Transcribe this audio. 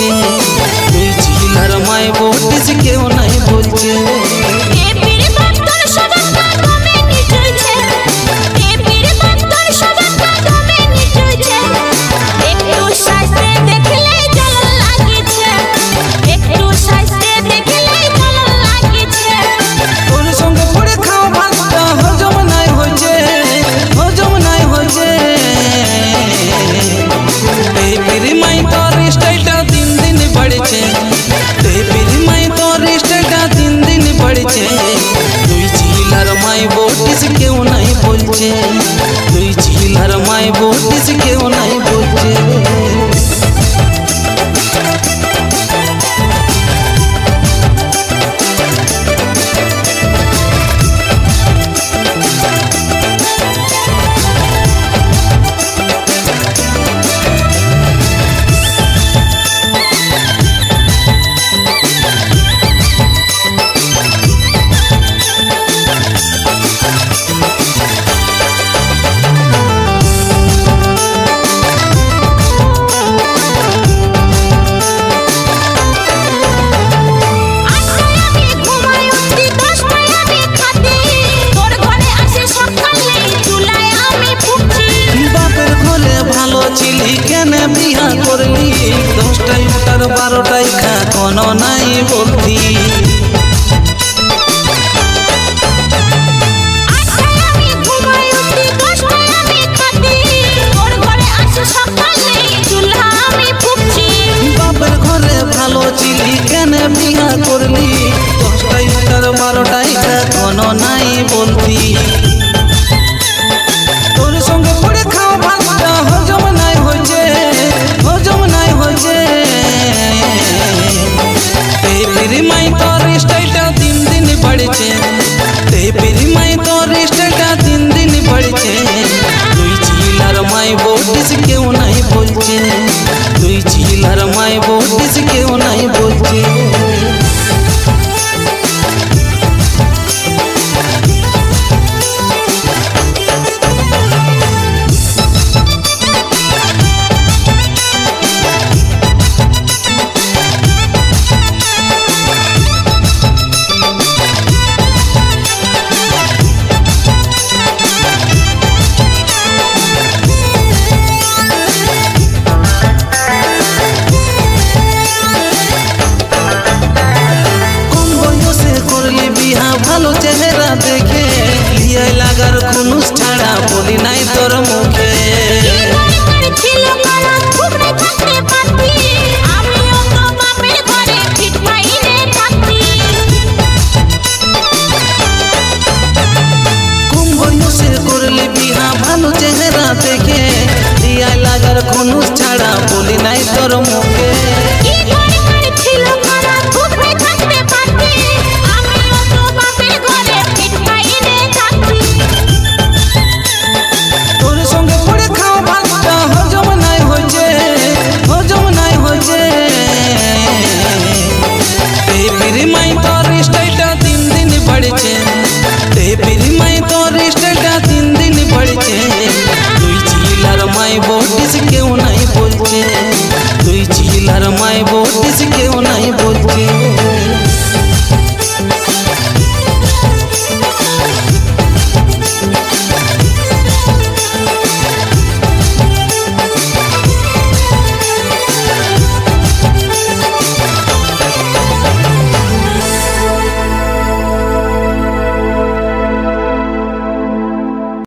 বলছে তুই চিলার মাই বটিস কেউ নাই বলছে তুই চিলার মাই বটিস কেউ নাই বলছে তুই চিলার মাই বটিস কেউ নাই বলছে চিলি কেন বিয়া করলি 10টায় উঠার 12টায় খা কোনো নাই বলতি বাপের ঘরে ভালো চিলি কেন বিয়া করলি 10টায় উঠার 12টায় খা কোনো নাই বলতি তোর সঙ্গে পড়ে খাওয়া ভাতটা হজম নাই হয়েছে তেরি মাই তোর স্টাইলটা দিন দিন বাড়ছে তেরি মাই তোর স্টাইলটা দিন দিন বাড়ছে তুই চিলার মাই বটিস কেউ নাই বলছে তুই চিলার মাই বটিস কেউ নাই বলছে ভালো চেহারা দেখে লিয়ে লাগার খুনুস ছাড়া বলি নাই তোর মুখে কম বয়সে করলি বিহা ভালো চেহারা দেখে লিয়ে লাগার খুনুস ছাড়া বলি নাই তোর মুখে